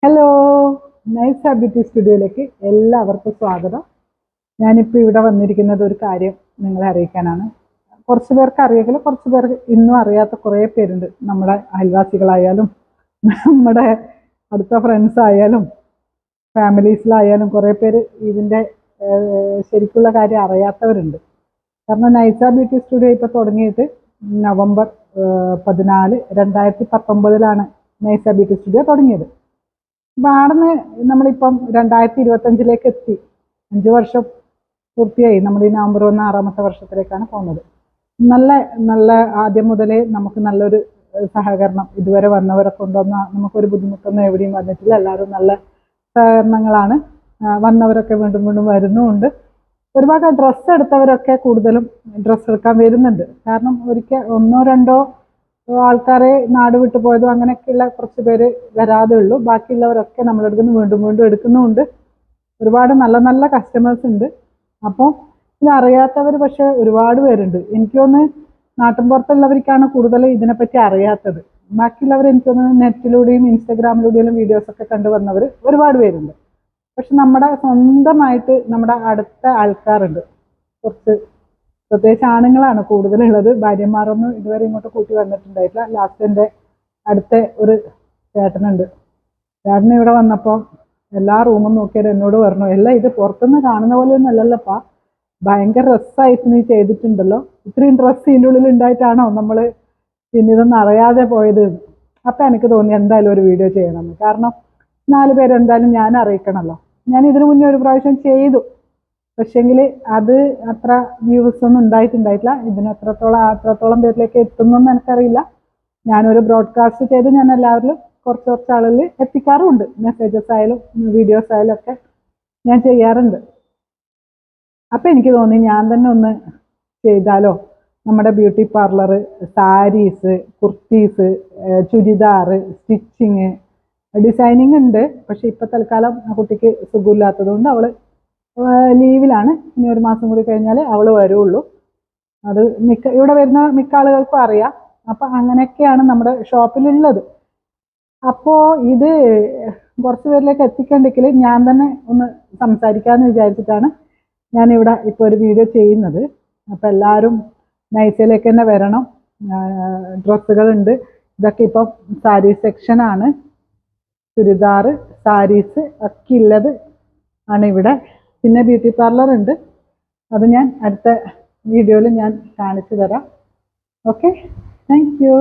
Hello, നൈസ beauty സ്റ്റുഡിയോയിലേക്ക് എല്ലാവർക്കും സ്വാഗതം. ഞാനിപ്പോൾ ഇവിടെ വന്നിരിക്കുന്നത് ഒരു കാര്യം നിങ്ങളെ അറിയിക്കാനാണ്. കുറച്ച് പേർക്ക് അറിയെങ്കിലും കുറച്ച് പേർക്ക് ഇന്നും അറിയാത്ത കുറേ പേരുണ്ട്. നമ്മുടെ അയൽവാസികളായാലും നമ്മുടെ അടുത്ത ഫ്രണ്ട്സ് ആയാലും ഫാമിലീസിലായാലും കുറേ പേര് ഇതിൻ്റെ ശരിക്കുള്ള കാര്യം അറിയാത്തവരുണ്ട്. കാരണം നൈസ ബ്യൂട്ടി സ്റ്റുഡിയോ ഇപ്പോൾ തുടങ്ങിയിട്ട് നവംബർ 14, 2019 നൈസ ബ്യൂട്ടി സ്റ്റുഡിയോ തുടങ്ങിയത്. അപ്പം ആടുന്ന് നമ്മളിപ്പം 2025 എത്തി. 5 വർഷം പൂർത്തിയായി. നമ്മൾ ഈ നവംബർ 1 6ാമത്തെ വർഷത്തിലേക്കാണ് പോകുന്നത്. നല്ല നല്ല ആദ്യം മുതലേ നമുക്ക് നല്ലൊരു സഹകരണം ഇതുവരെ വന്നവരെ കൊണ്ടൊന്നും നമുക്കൊരു ബുദ്ധിമുട്ടൊന്നും എവിടെയും വന്നിട്ടില്ല. എല്ലാവരും നല്ല സഹകരണങ്ങളാണ്. വന്നവരൊക്കെ വീണ്ടും വീണ്ടും വരുന്നുമുണ്ട്. ഒരുപാട് ഡ്രസ്സ് എടുത്തവരൊക്കെ കൂടുതലും ഡ്രസ്സ് എടുക്കാൻ വരുന്നുണ്ട്. കാരണം ഒരിക്കൽ 1-2 ആൾക്കാരെ നാട് വിട്ടു പോയതും അങ്ങനെയൊക്കെയുള്ള കുറച്ച് പേര് വരാതെ ഉള്ളൂ. ബാക്കിയുള്ളവരൊക്കെ നമ്മളെടുക്കുന്ന വീണ്ടും വീണ്ടും എടുക്കുന്നുമുണ്ട്. ഒരുപാട് നല്ല നല്ല കസ്റ്റമേഴ്സ് ഉണ്ട്. അപ്പോൾ ഇത് അറിയാത്തവർ പക്ഷെ ഒരുപാട് പേരുണ്ട്. എനിക്ക് തോന്നുന്നു നാട്ടിൻപുറത്തുള്ളവർക്കാണ് കൂടുതൽ ഇതിനെപ്പറ്റി അറിയാത്തത്. ബാക്കിയുള്ളവർ എനിക്ക് തോന്നുന്നു നെറ്റിലൂടെയും ഇൻസ്റ്റഗ്രാമിലൂടെയും വീഡിയോസൊക്കെ കണ്ടുവന്നവർ ഒരുപാട് പേരുണ്ട്. പക്ഷെ നമ്മുടെ സ്വന്തമായിട്ട് നമ്മുടെ അടുത്ത ആൾക്കാരുണ്ട്. കുറച്ച് പ്രത്യേകിച്ച് ആണുങ്ങളാണ് കൂടുതലുള്ളത്. ഭാര്യമാരൊന്നും ഇതുവരെ ഇങ്ങോട്ട് കൂട്ടി വന്നിട്ടുണ്ടായിട്ടില്ല. ലാസ്റ്റ് എൻ്റെ അടുത്ത ഒരു ചേട്ടനുണ്ട്. ചേട്ടന് ഇവിടെ വന്നപ്പോൾ എല്ലാ റൂമും നോക്കിയാൽ എന്നോട് പറഞ്ഞു, എല്ലാം ഇത് പുറത്തുനിന്ന് കാണുന്ന പോലെയൊന്നും അല്ലല്ലോപ്പാ, ഭയങ്കര രസമായിട്ട് നീ ചെയ്തിട്ടുണ്ടല്ലോ, ഇത്രയും ഡ്രസ്സ് ഇതിൻ്റെ ഉള്ളിൽ ഉണ്ടായിട്ടാണോ നമ്മൾ പിന്നെ ഇതൊന്നും അറിയാതെ പോയത്. അപ്പം എനിക്ക് തോന്നി എന്തായാലും ഒരു വീഡിയോ ചെയ്യണമെന്ന്. കാരണം 4 പേരെന്തായാലും ഞാൻ അറിയിക്കണമല്ലോ. ഞാൻ ഇതിനു മുന്നേ ഒരു പ്രാവശ്യം ചെയ്തു. പക്ഷേങ്കിൽ അത് അത്ര വ്യൂസ് ഒന്നും ഉണ്ടായിട്ടുണ്ടായിട്ടില്ല. ഇതിന് അത്രത്തോളം പേരിലേക്ക് എത്തുന്നൊന്നും എനിക്കറിയില്ല. ഞാനൊരു ബ്രോഡ്കാസ്റ്റ് ചെയ്ത് ഞാൻ എല്ലാവരിലും കുറച്ച് ആളുകളിൽ എത്തിക്കാറുമുണ്ട്. മെസ്സേജസ് ആയാലും വീഡിയോസ് ആയാലും ഒക്കെ ഞാൻ ചെയ്യാറുണ്ട്. അപ്പം എനിക്ക് തോന്നി ഞാൻ തന്നെ ഒന്ന് ചെയ്താലോ. നമ്മുടെ beauty parlour, saris, kurtis, churidar, stitching, designing ഉണ്ട്. പക്ഷെ ഇപ്പം തൽക്കാലം ആ കുട്ടിക്ക് സുഖമില്ലാത്തതുകൊണ്ട് അവൾ ലീവിലാണ്. ഇനി 1 മാസം കൂടി കഴിഞ്ഞാൽ അവൾ വരുള്ളൂ. അത് ഇവിടെ വരുന്ന മിക്ക ആളുകൾക്കും അറിയാം. അപ്പം അങ്ങനെയൊക്കെയാണ് നമ്മുടെ ഷോപ്പിലുള്ളത്. അപ്പോൾ ഇത് കുറച്ച് പേരിലേക്ക് എത്തിക്കണ്ടെങ്കിൽ ഞാൻ തന്നെ ഒന്ന് സംസാരിക്കാമെന്ന് വിചാരിച്ചിട്ടാണ് ഞാനിവിടെ ഇപ്പോൾ ഒരു വീഡിയോ ചെയ്യുന്നത്. അപ്പോൾ എല്ലാവരും നൈസയിലേക്ക് തന്നെ വരണം. ഡ്രസ്സുകളുണ്ട്. ഇതൊക്കെ ഇപ്പം സാരി സെക്ഷനാണ്. ചുരിദാറ്, സാരീസ് ഒക്കെ ഉള്ളത് ആണ് ഇവിടെ. പിന്നെ ബ്യൂട്ടി പാർലർ ഉണ്ട്. അത് ഞാൻ അടുത്ത വീഡിയോയിൽ ഞാൻ കാണിച്ചു തരാം. Okay, thank you.